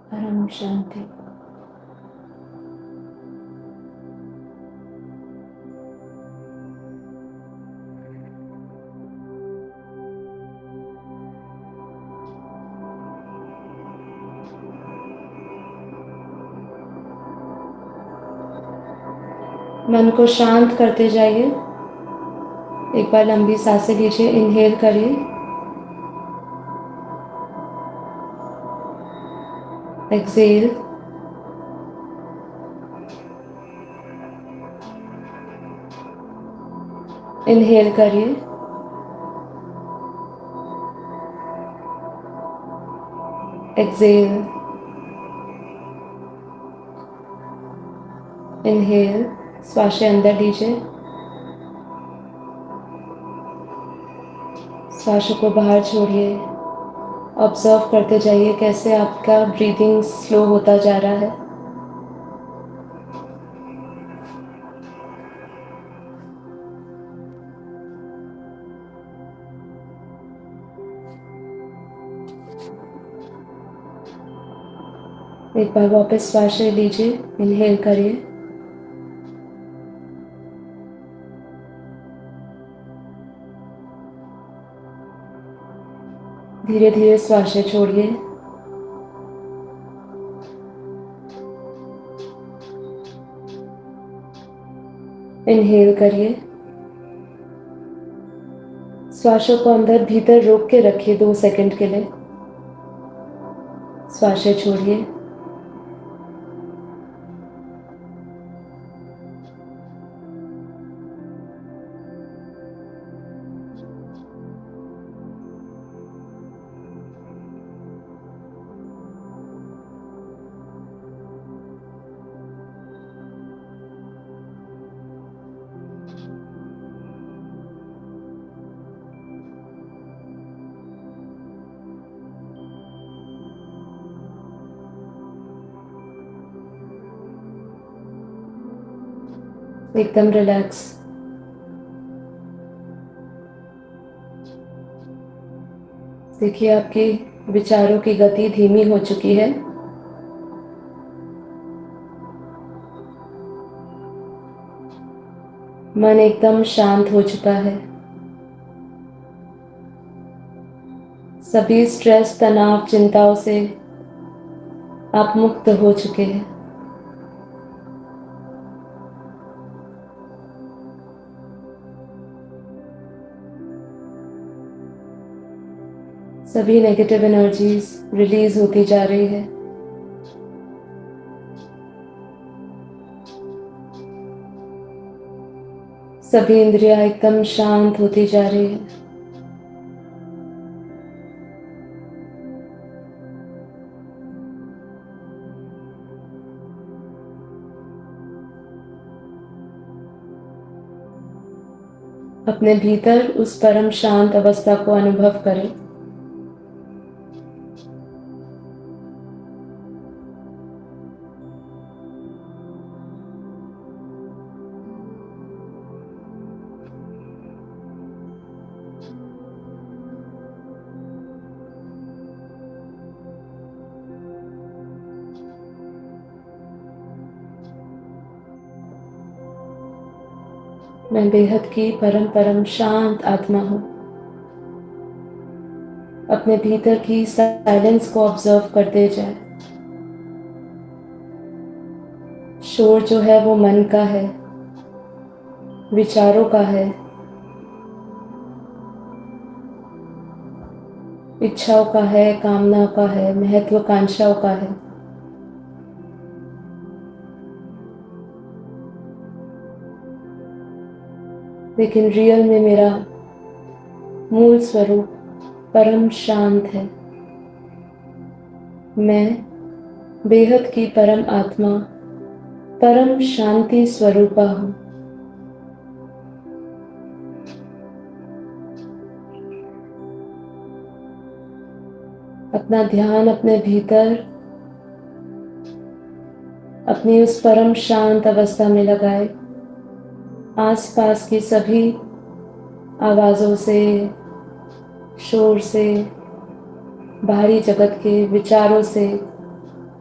परम शांति। मन को शांत करते जाइए। एक बार लंबी सांसें लीजिए, इनहेल करिए, एक्सेल, इनहेल करिए, एक्सेल, इनहेल। श्वास अंदर लीजिए, श्वास को बाहर छोड़िए। ऑब्जर्व करते जाइए कैसे आपका ब्रीदिंग स्लो होता जा रहा है। एक बार वापस श्वास लीजिए, इनहेल करिए, धीरे धीरे श्वास छोड़िए। इनहेल करिए, श्वासों को अंदर भीतर रोक के रखिए 2 सेकंड के लिए। श्वास छोड़िए, एकदम रिलैक्स। देखिए आपकी विचारों की गति धीमी हो चुकी है। मन एकदम शांत हो चुका है। सभी स्ट्रेस, तनाव, चिंताओं से आप मुक्त हो चुके हैं। सभी नेगेटिव एनर्जीज रिलीज होती जा रही है। सभी इंद्रियां एकदम शांत होती जा रही है। अपने भीतर उस परम शांत अवस्था को अनुभव करें। मैं बेहद की परम परम शांत आत्मा हूँ। अपने भीतर की साइलेंस को ऑब्जर्व करते जाए। शोर जो है वो मन का है, विचारों का है, इच्छाओं का है, कामनाओं का है, महत्वाकांक्षाओं का है। लेकिन रियल में मेरा मूल स्वरूप परम शांत है। मैं बेहद की परम आत्मा, परम शांति स्वरूपा हूँ। अपना ध्यान अपने भीतर, अपनी उस परम शांत अवस्था में लगाए। आसपास की सभी आवाज़ों से, शोर से, बाहरी जगत के विचारों से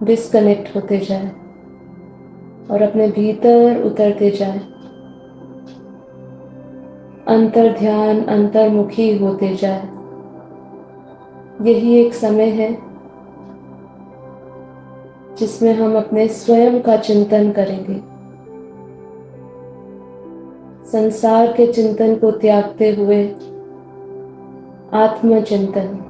डिस्कनेक्ट होते जाए और अपने भीतर उतरते जाए, अंतर ध्यान अंतर्मुखी होते जाए। यही एक समय है जिसमें हम अपने स्वयं का चिंतन करेंगे, संसार के चिंतन को त्यागते हुए आत्मचिंतन।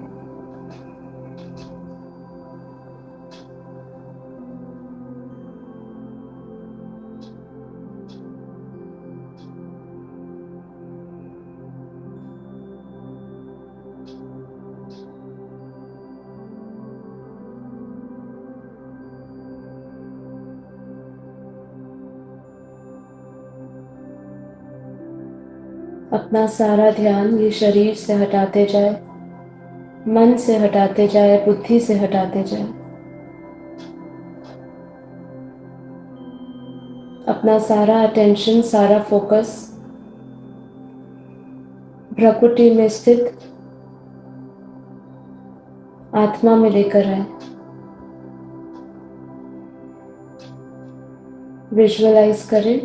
अपना सारा ध्यान ये शरीर से हटाते जाए, मन से हटाते जाए, बुद्धि से हटाते जाए। अपना सारा अटेंशन, सारा फोकस भ्रकुटी में स्थित आत्मा में लेकर आए। विजुअलाइज करें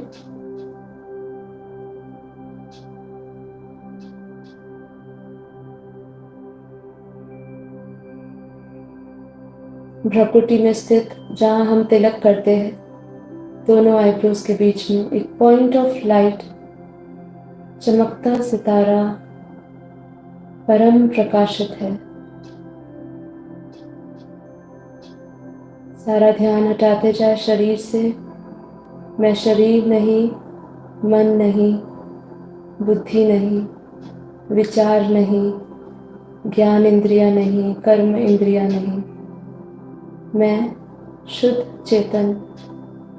भ्रकुटी में स्थित, जहां हम तिलक करते हैं, दोनों आईब्रोज के बीच में एक पॉइंट ऑफ लाइट, चमकता सितारा परम प्रकाशित है। सारा ध्यान हटाते जाए शरीर से। मैं शरीर नहीं, मन नहीं, बुद्धि नहीं, विचार नहीं, ज्ञान इंद्रिया नहीं, कर्म इंद्रिया नहीं। मैं शुद्ध चेतन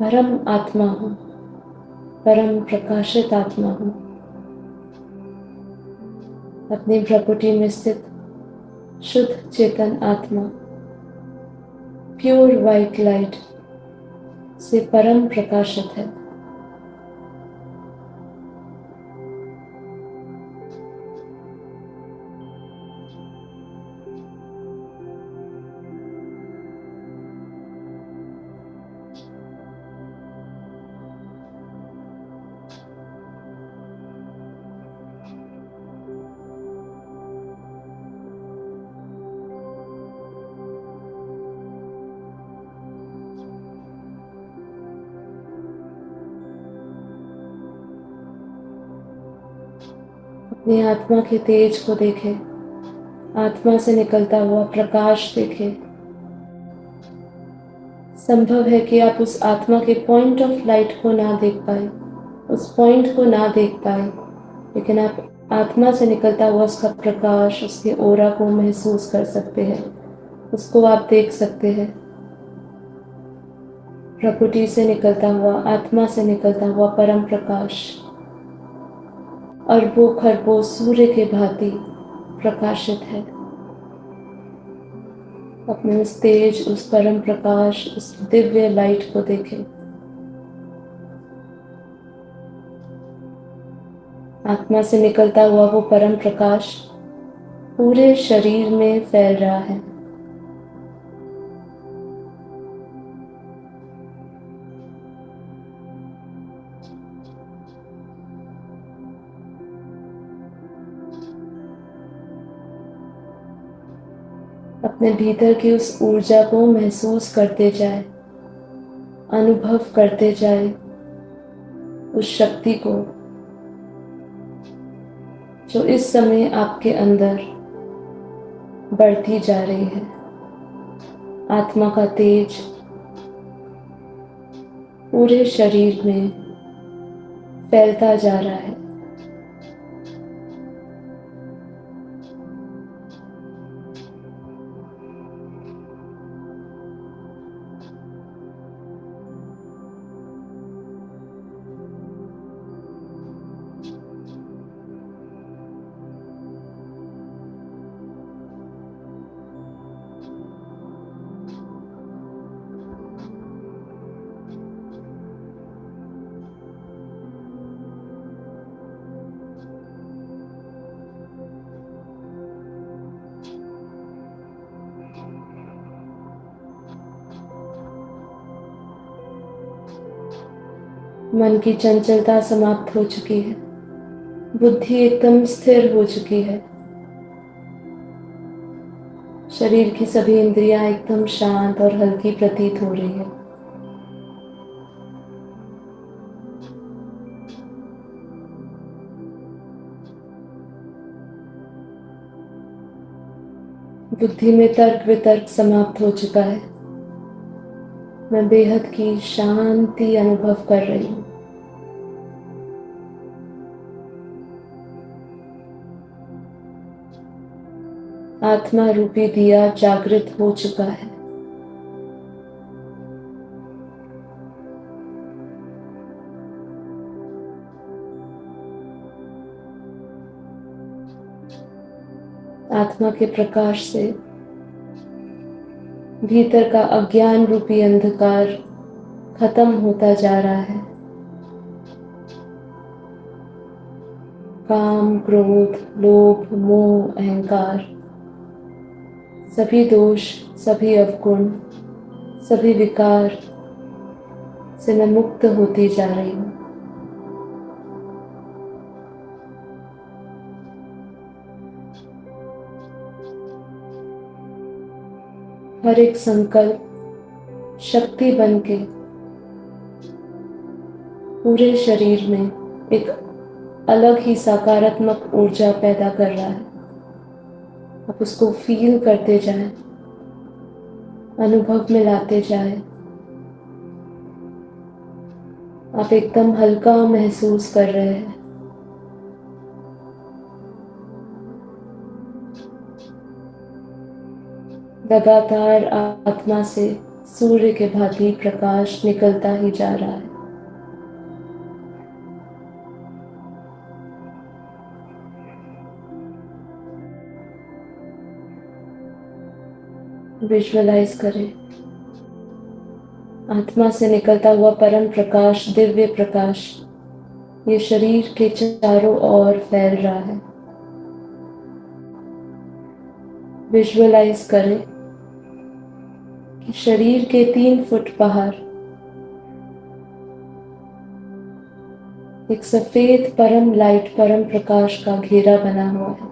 परम आत्मा हूँ, परम प्रकाशित आत्मा हूँ। अपनी भ्रकुटी में स्थित शुद्ध चेतन आत्मा, प्योर वाइट लाइट से परम प्रकाशित है। अपनी आत्मा के तेज को देखें, आत्मा से निकलता हुआ प्रकाश देखें। संभव है कि आप उस आत्मा के पॉइंट ऑफ लाइट को ना देख पाए, उस पॉइंट को ना देख पाए, लेकिन आप आत्मा से निकलता हुआ उसका प्रकाश, उसके ओरा को महसूस कर सकते हैं, उसको आप देख सकते हैं। प्रकृति से निकलता हुआ, आत्मा से निकलता हुआ परम प्रकाश अरबों खरबों सूर्य के भांति प्रकाशित है। अपने उस तेज, उस परम प्रकाश, उस दिव्य लाइट को देखें। आत्मा से निकलता हुआ वो परम प्रकाश पूरे शरीर में फैल रहा है। अपने भीतर की उस ऊर्जा को महसूस करते जाए, अनुभव करते जाए, उस शक्ति को जो इस समय आपके अंदर बढ़ती जा रही है। आत्मा का तेज पूरे शरीर में फैलता जा रहा है। मन की चंचलता समाप्त हो चुकी है, बुद्धि एकदम स्थिर हो चुकी है, शरीर की सभी इंद्रियां एकदम शांत और हल्की प्रतीत हो रही है। बुद्धि में तर्क वितर्क समाप्त हो चुका है। मैं बेहद की शांति अनुभव कर रही हूँ। आत्मा रूपी दिया जागृत हो चुका है। आत्मा के प्रकाश से भीतर का अज्ञान रूपी अंधकार खत्म होता जा रहा है। काम, क्रोध, लोभ, मोह, अहंकार, सभी दोष, सभी अवगुण, सभी विकार से मैं मुक्त होती जा रही हूँ। हर एक संकल्प शक्ति बन के पूरे शरीर में एक अलग ही सकारात्मक ऊर्जा पैदा कर रहा है। आप उसको फील करते जाएं, अनुभव में लाते जाएं। आप एकदम हल्का महसूस कर रहे हैं। लगातार आत्मा से सूर्य के भांति प्रकाश निकलता ही जा रहा है। विजुअलाइज करें, आत्मा से निकलता हुआ परम प्रकाश, दिव्य प्रकाश ये शरीर के चारों ओर फैल रहा है। विजुअलाइज करें कि शरीर के 3 फुट बाहर एक सफेद परम लाइट, परम प्रकाश का घेरा बना हुआ है।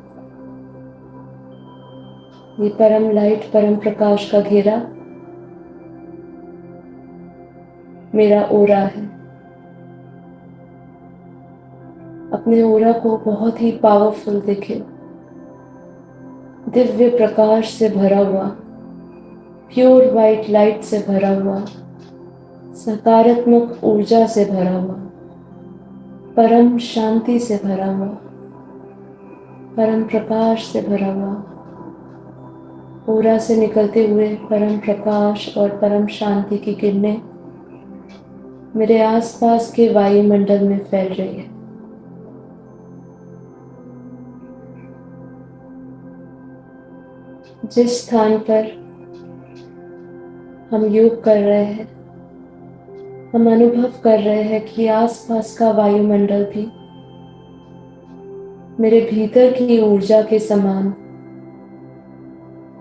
ये परम लाइट, परम प्रकाश का घेरा मेरा ओरा है। अपने ओरा को बहुत ही पावरफुल देखें, दिव्य प्रकाश से भरा हुआ, प्योर वाइट लाइट से भरा हुआ, सकारात्मक ऊर्जा से भरा हुआ, परम शांति से भरा हुआ, परम प्रकाश से भरा हुआ। ओरा से निकलते हुए परम प्रकाश और परम शांति की किरणें मेरे आसपास के वायुमंडल में फैल रही है। जिस स्थान पर हम योग कर रहे हैं, हम अनुभव कर रहे हैं कि आसपास का वायुमंडल भी मेरे भीतर की ऊर्जा के समान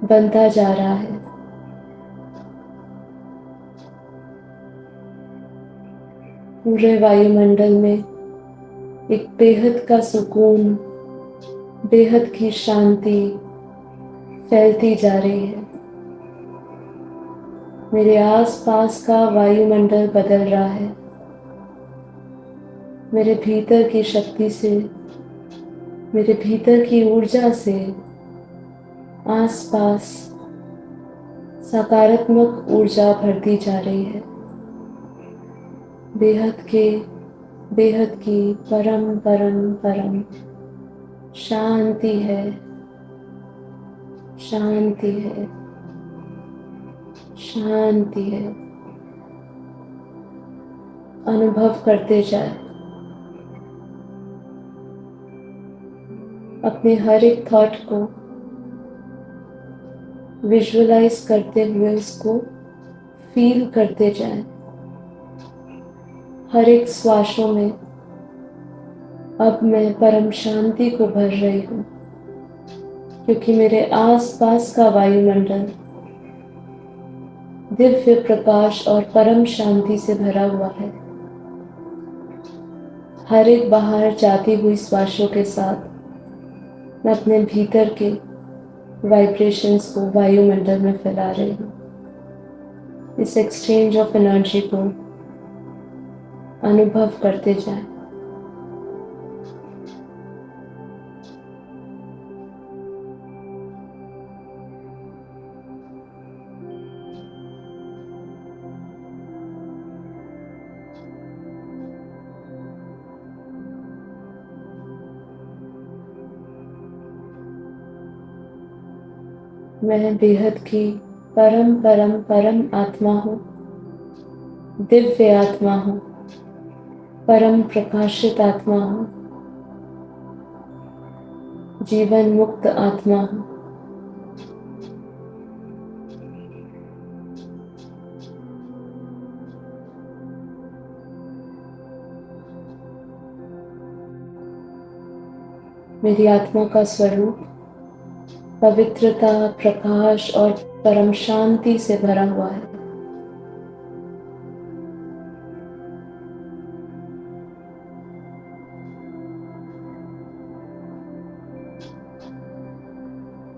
बनता जा रहा है। पूरे वायुमंडल में एक बेहद का सुकून, बेहद की शांति फैलती जा रही है। मेरे आसपास का वायुमंडल बदल रहा है। मेरे भीतर की शक्ति से, मेरे भीतर की ऊर्जा से आसपास सकारात्मक ऊर्जा भरती जा रही है। बेहद की परम परम परम शांति है, शांति है, शांति है। अनुभव करते जाए, अपने हर एक थॉट को विजुअलाइज करते हुए उसको फील करते जाएं। हर एक श्वासों में अब मैं परम शांति को भर रही हूँ, क्योंकि मेरे आसपास का वायुमंडल दिव्य प्रकाश और परम शांति से भरा हुआ है। हर एक बाहर जाती हुई श्वासों के साथ मैं अपने भीतर के वाइब्रेशंस को वायुमंडल में फैला रही हूँ। इस एक्सचेंज ऑफ एनर्जी को अनुभव करते जाएं। मैं बेहद की परम परम परम आत्मा हूँ, दिव्य आत्मा हूँ, परम प्रकाशित आत्मा हूँ, जीवन मुक्त आत्मा हूँ। मेरी आत्मा का स्वरूप पवित्रता, प्रकाश और परम शांति से भरा हुआ है।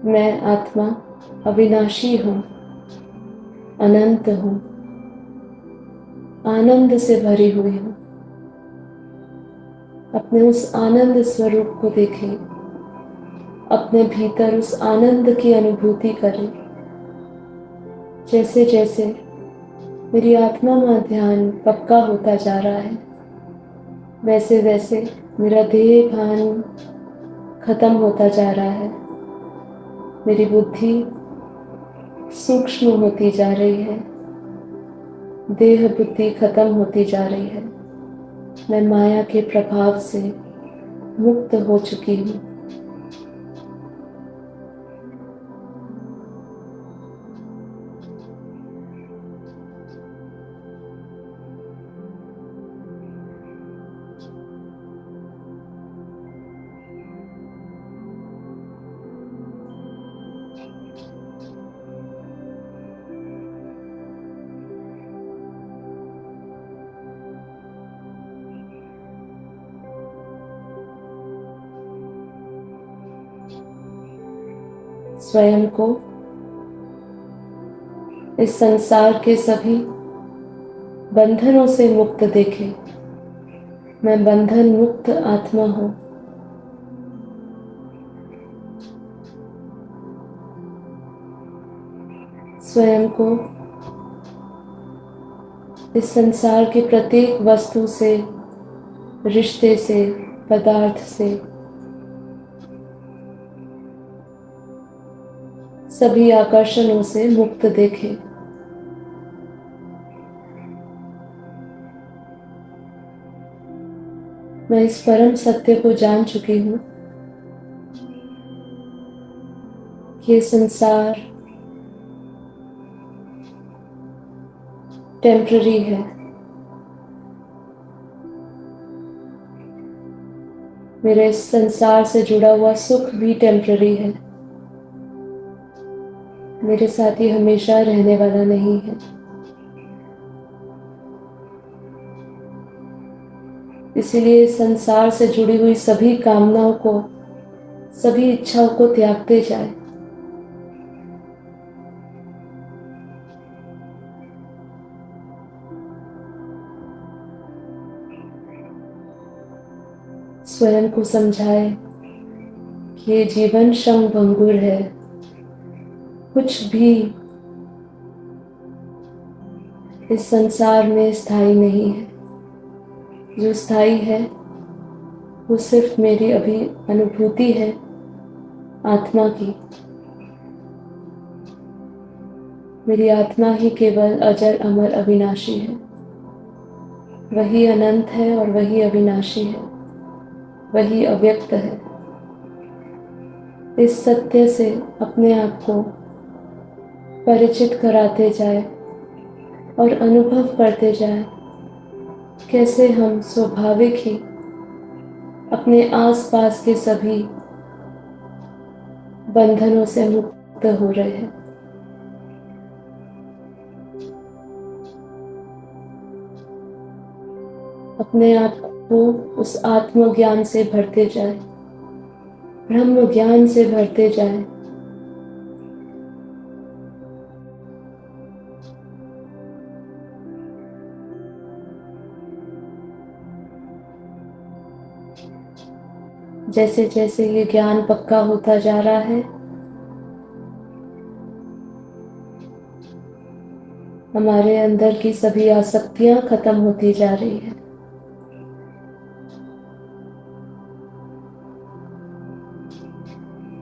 मैं आत्मा अविनाशी हूँ, अनंत हूँ, आनंद से भरी हुई हूँ। अपने उस आनंद स्वरूप को देखें, अपने भीतर उस आनंद की अनुभूति करें। जैसे जैसे मेरी आत्मा में ध्यान पक्का होता जा रहा है, वैसे वैसे मेरा देह भान खत्म होता जा रहा है। मेरी बुद्धि सूक्ष्म होती जा रही है, देह बुद्धि खत्म होती जा रही है। मैं माया के प्रभाव से मुक्त हो चुकी हूँ। स्वयं को इस संसार के सभी बंधनों से मुक्त देखें। मैं बंधन मुक्त आत्मा हूँ। स्वयं को इस संसार की प्रत्येक वस्तु से, रिश्ते से, पदार्थ से, सभी आकर्षणों से मुक्त देखें। मैं इस परम सत्य को जान चुकी हूँ कि ये संसार टेम्पररी है। मेरे इस संसार से जुड़ा हुआ सुख भी टेम्पररी है। मेरे साथ ये हमेशा रहने वाला नहीं है। इसीलिए इस संसार से जुड़ी हुई सभी कामनाओं को, सभी इच्छाओं को त्यागते जाए। स्वयं को समझाए कि ये जीवन क्षण भंगुर है। कुछ भी इस संसार में स्थायी नहीं है। जो स्थायी है वो सिर्फ मेरी अभी अनुभूति है आत्मा की। मेरी आत्मा ही केवल अजर अमर अविनाशी है। वही अनंत है और वही अविनाशी है, वही अव्यक्त है। इस सत्य से अपने आप को परिचित कराते जाए और अनुभव करते जाए कैसे हम स्वाभाविक ही अपने आसपास के सभी बंधनों से मुक्त हो रहे हैं। अपने आप वो उस आत्मज्ञान से भरते जाए, ब्रह्म ज्ञान से भरते जाए। जैसे जैसे ये ज्ञान पक्का होता जा रहा है, हमारे अंदर की सभी आसक्तियां खत्म होती जा रही है।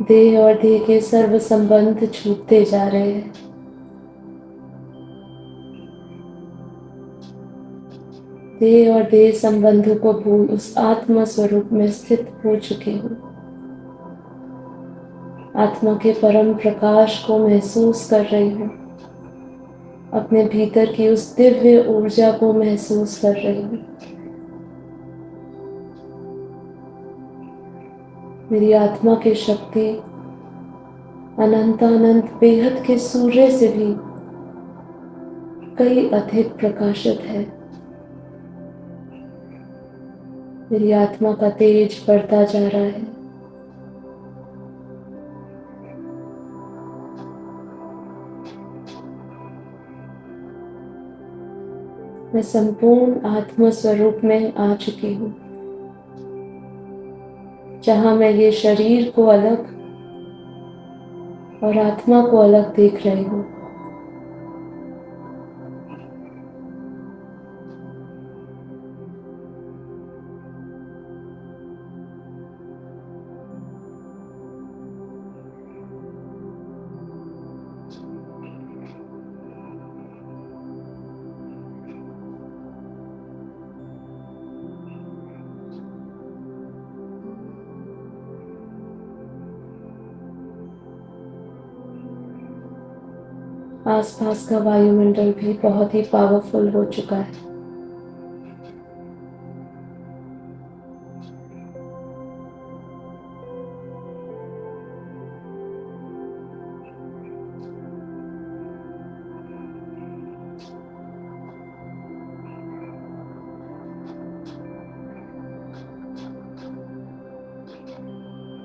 देह और देह के सर्व संबंध छूटते जा रहे हैं। देह और देह संबंध को भूल उस आत्मा स्वरूप में स्थित हो चुके हो। आत्मा के परम प्रकाश को महसूस कर रही हूँ। अपने भीतर की उस दिव्य ऊर्जा को महसूस कर रही हूँ। मेरी आत्मा की शक्ति अनंत अनंत बेहद के सूर्य से भी कई अधिक प्रकाशित है। मेरी आत्मा का तेज बढ़ता जा रहा है। मैं संपूर्ण आत्मा स्वरूप में आ चुकी हूँ, जहाँ मैं ये शरीर को अलग और आत्मा को अलग देख रही हूँ। आसपास का वायुमंडल भी बहुत ही पावरफुल हो चुका है।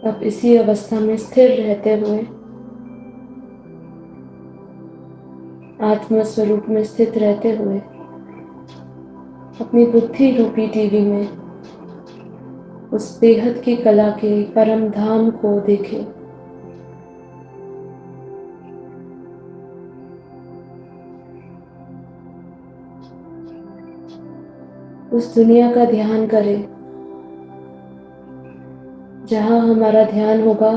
अब इसी अवस्था में स्थिर रहते हुए, आत्मा स्वरूप में स्थित रहते हुए, अपनी बुद्धि रूपी टीवी में उस बेहद की कला के परम धाम को देखें। उस दुनिया का ध्यान करें। जहाँ हमारा ध्यान होगा,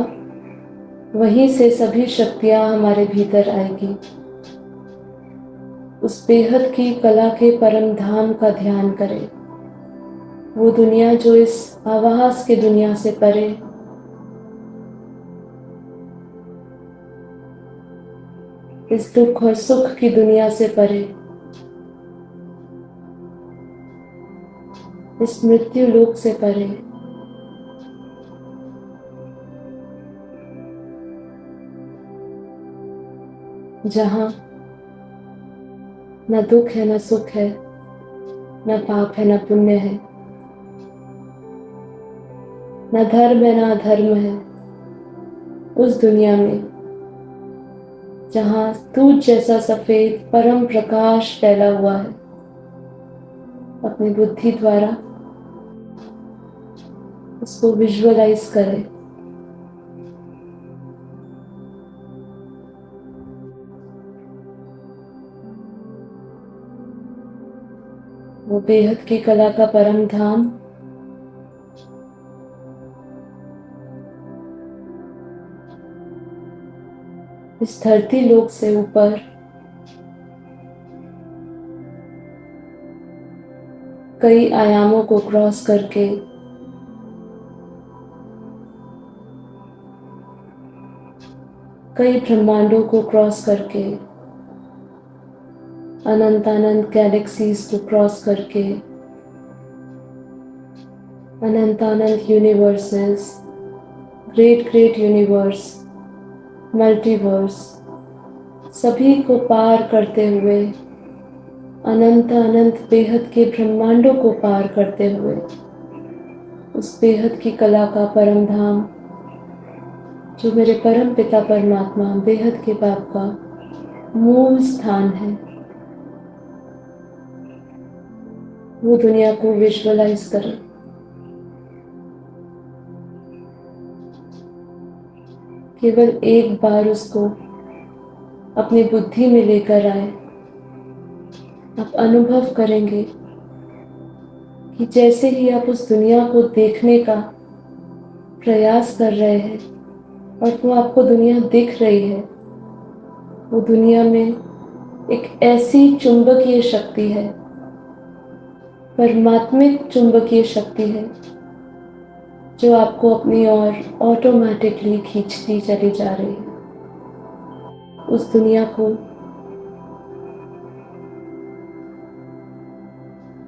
वहीं से सभी शक्तियाँ हमारे भीतर आएगी। उस बेहद की कला के परम धाम का ध्यान करें। वो दुनिया जो इस आभास के दुनिया से परे, इस दुख और सुख की दुनिया से परे, इस मृत्यु लोक से परे, जहाँ न दुख है न सुख है, न पाप है न पुण्य है, न धर्म है न अधर्म है। उस दुनिया में जहाँ दूध जैसा सफेद परम प्रकाश फैला हुआ है, अपनी बुद्धि द्वारा उसको विजुअलाइज करें। वो बेहद की कला का परम धाम इस धरती लोक से ऊपर कई आयामों को क्रॉस करके कई ब्रह्मांडों को क्रॉस करके, अनंत अनंत गैलेक्सीज को क्रॉस करके, अनंत अनंत universes, great great universe, multiverse, सभी को पार करते हुए, अनंत अनंत बेहद के ब्रह्मांडों को पार करते हुए, उस बेहद की कला का परम धाम जो मेरे परम पिता परमात्मा बेहद के बाप का मूल स्थान है, वो दुनिया को विजुअलाइज करें। केवल एक बार उसको अपनी बुद्धि में लेकर आए, आप अनुभव करेंगे कि जैसे ही आप उस दुनिया को देखने का प्रयास कर रहे हैं और वो आपको दुनिया दिख रही है, वो दुनिया में एक ऐसी चुंबकीय शक्ति है, परमात्मिक चुंबकीय शक्ति है जो आपको अपनी ओर ऑटोमेटिकली खींचती चली जा रही है। उस दुनिया को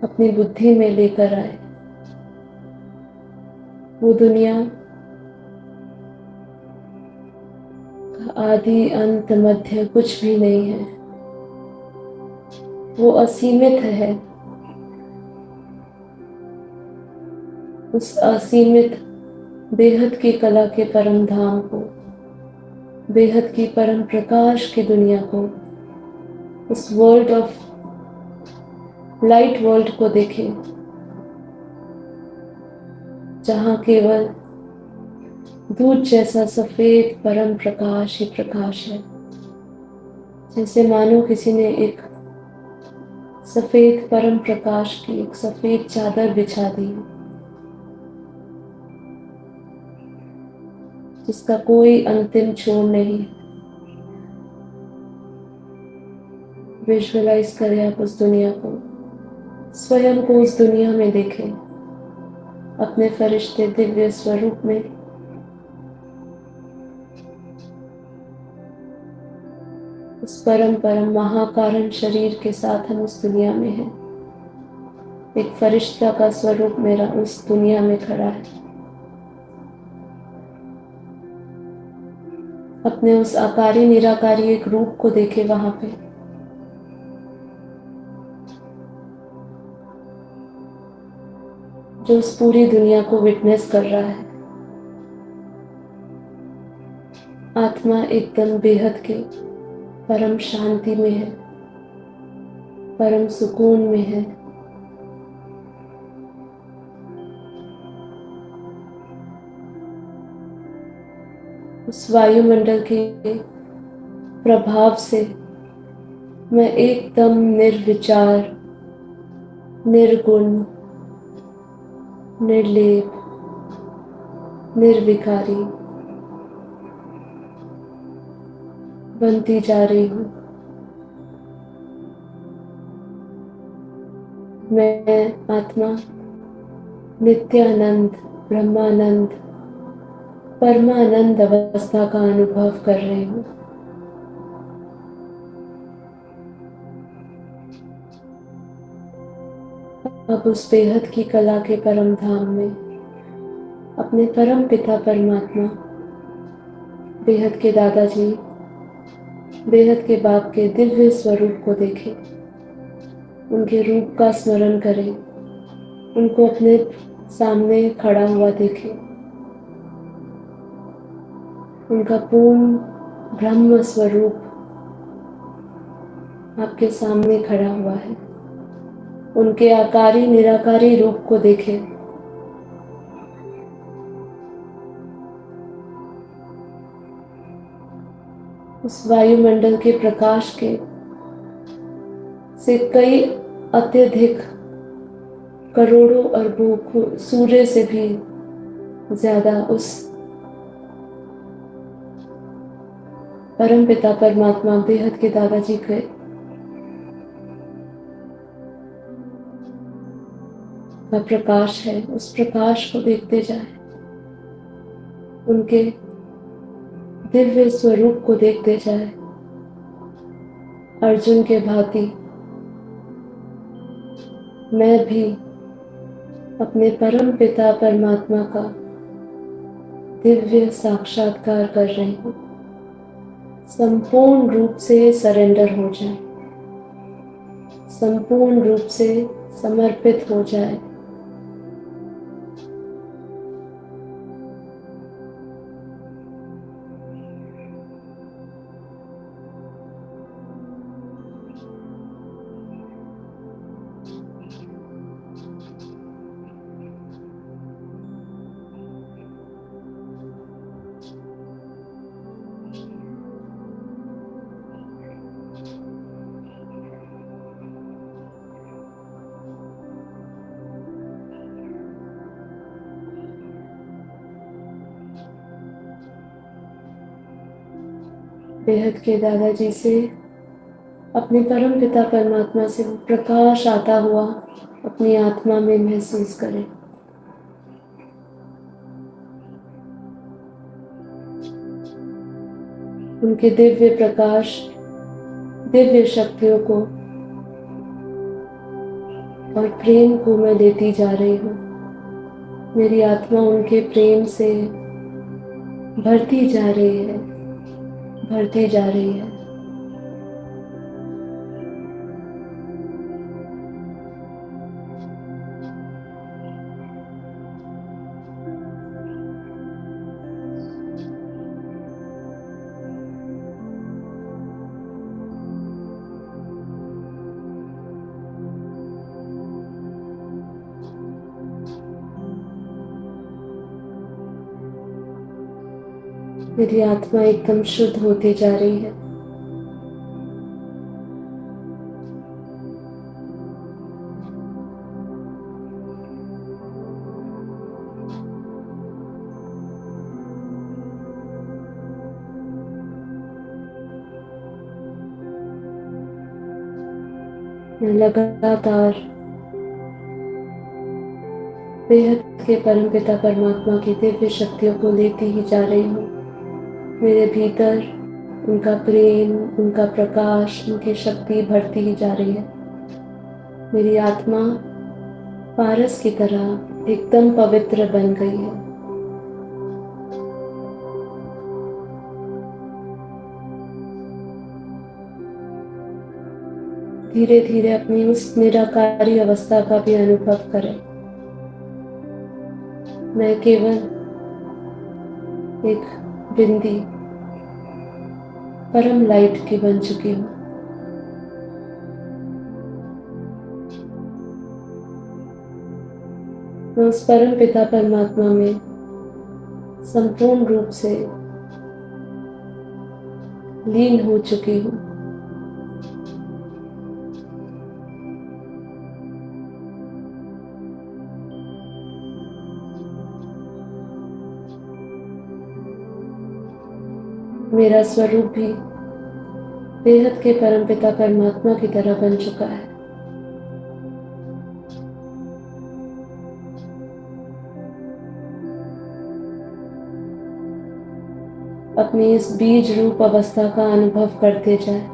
अपनी बुद्धि में लेकर आए। वो दुनिया का आदि अंत मध्य कुछ भी नहीं है, वो असीमित है। उस असीमित बेहद की कला के परम धाम को, बेहद की परम प्रकाश की दुनिया को, उस वर्ल्ड ऑफ लाइट वर्ल्ड को देखें, जहाँ केवल दूध जैसा सफेद परम प्रकाश ही प्रकाश है। जैसे मानो किसी ने एक सफेद परम प्रकाश की एक सफेद चादर बिछा दी, जिसका कोई अंतिम छोर नहीं। विजुअलाइज करें आप उस दुनिया को, स्वयं को उस दुनिया में देखें, अपने फरिश्ते दिव्य स्वरूप में। उस परम परम महाकारण शरीर के साथ हम उस दुनिया में हैं। एक फरिश्ता का स्वरूप मेरा उस दुनिया में खड़ा है। अपने उस आकारी निराकारी एक रूप को देखे वहां पे, जो उस पूरी दुनिया को विटनेस कर रहा है। आत्मा एकदम बेहद के परम शांति में है, परम सुकून में है। उस वायुमंडल के प्रभाव से मैं एकदम निर्विचार, निर्गुण, निर्लेप, निर्विकारी बनती जा रही हूँ। मैं आत्मा नित्यानंद, ब्रह्मानंद, परमानंद अवस्था का अनुभव कर रही हूँ। अब उस बेहद की कला के परम धाम में अपने परम पिता परमात्मा, बेहद के दादाजी, बेहद के बाप के दिव्य स्वरूप को देखें, उनके रूप का स्मरण करें, उनको अपने सामने खड़ा हुआ देखें। उनका पूर्ण ब्रह्म स्वरूप आपके सामने खड़ा हुआ है। उनके आकारी निराकारी रूप को देखें। उस वायुमंडल के प्रकाश के से कई अत्यधिक करोड़ों अरबों सूर्य से भी ज्यादा उस परम पिता परमात्मा बेहद के दादाजी के का प्रकाश है। उस प्रकाश को देखते जाए, उनके दिव्य स्वरूप को देखते जाए। अर्जुन के भांति मैं भी अपने परम पिता परमात्मा का दिव्य साक्षात्कार कर रही हूँ। संपूर्ण रूप से सरेंडर हो जाए, संपूर्ण रूप से समर्पित हो जाए। बेहद के दादाजी से अपने परम पिता परमात्मा से वो प्रकाश आता हुआ अपनी आत्मा में महसूस करें। उनके दिव्य प्रकाश, दिव्य शक्तियों को और प्रेम को मैं देती जा रही हूँ। मेरी आत्मा उनके प्रेम से भरती जा रही है, भरती जा रही है। मेरी आत्मा एकदम शुद्ध होती जा रही है। मैं लगातार बेहद के परमपिता परमात्मा की दिव्य शक्तियों को लेती ही जा रही हूँ। मेरे भीतर उनका प्रेम, उनका प्रकाश, उनकी शक्ति बढ़ती ही जा रही है। मेरी आत्मा पारस की तरह एकदम पवित्र बन गई है। धीरे धीरे अपनी उस निराकारी अवस्था का भी अनुभव करें। मैं केवल एक बिंदी परम लाइट की बन चुकी हूँ। मैं उस परम पिता परमात्मा में संपूर्ण रूप से लीन हो चुकी हूँ। मेरा स्वरूप भी बेहद के परमपिता परमात्मा की तरह बन चुका है। अपनी इस बीज रूप अवस्था का अनुभव करते जाए।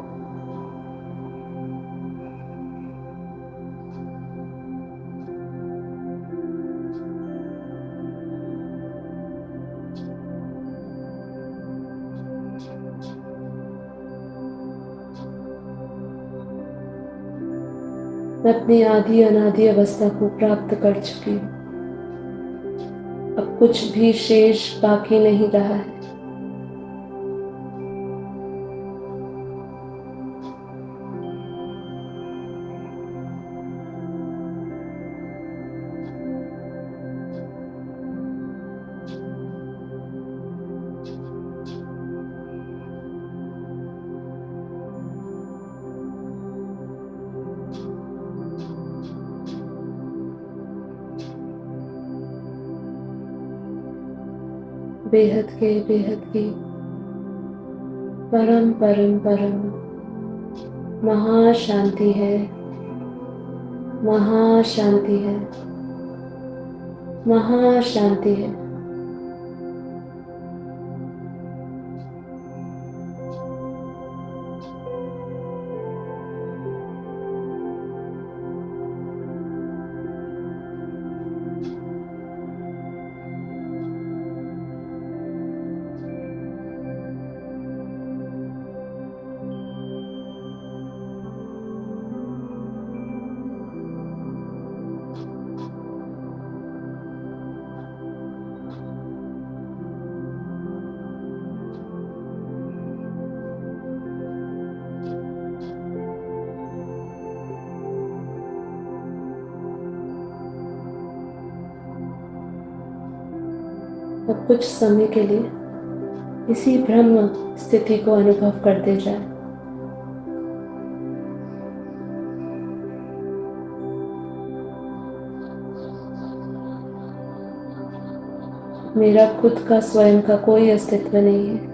मैं अपनी आदि अनादि अवस्था को प्राप्त कर चुकी हूँ। अब कुछ भी शेष बाकी नहीं रहा है। बेहद की परम परम परम महाशांति है, महाशांति है, महाशांति है। अब कुछ समय के लिए इसी ब्रह्म स्थिति को अनुभव करते जाए। मेरा खुद का स्वयं का कोई अस्तित्व नहीं है।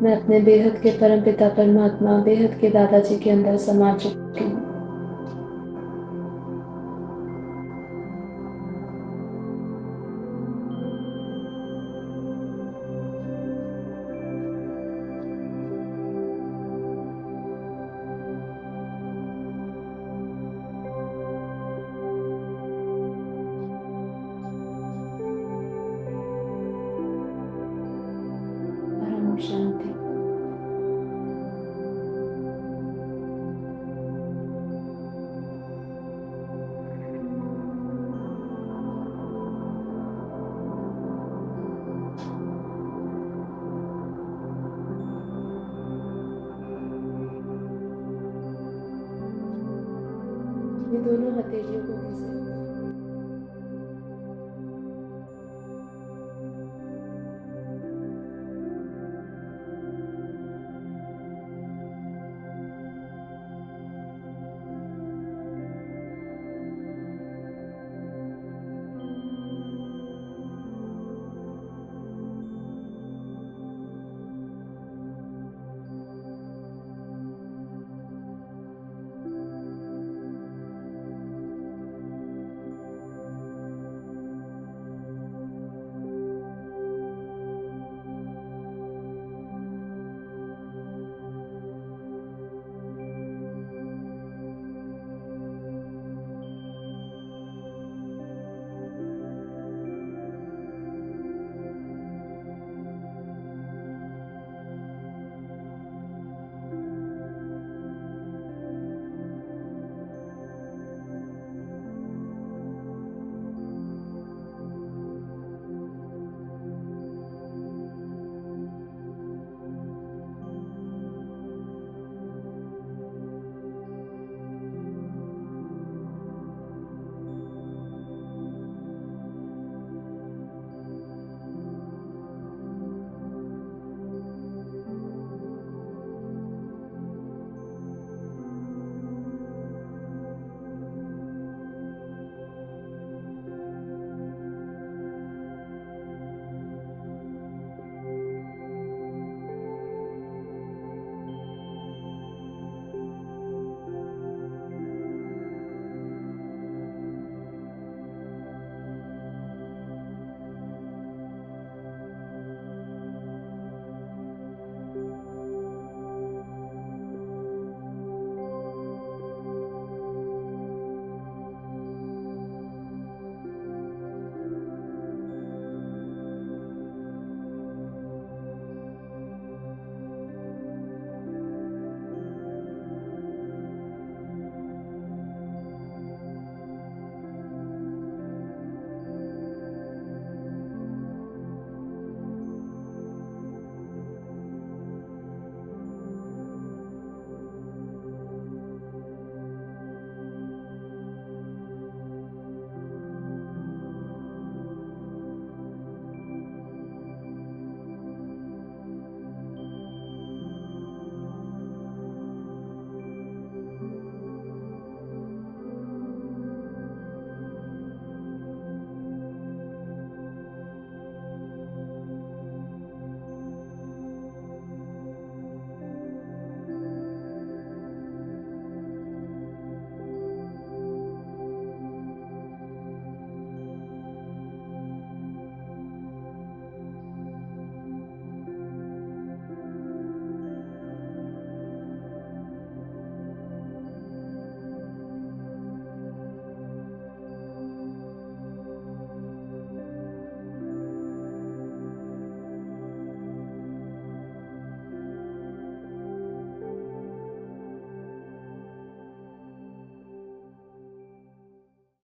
मैं अपने बेहद के परमपिता परमात्मा, बेहद के दादाजी के अंदर समा चुकी हूँ। परम शांति। ये दोनों हथेलियों को घिसे।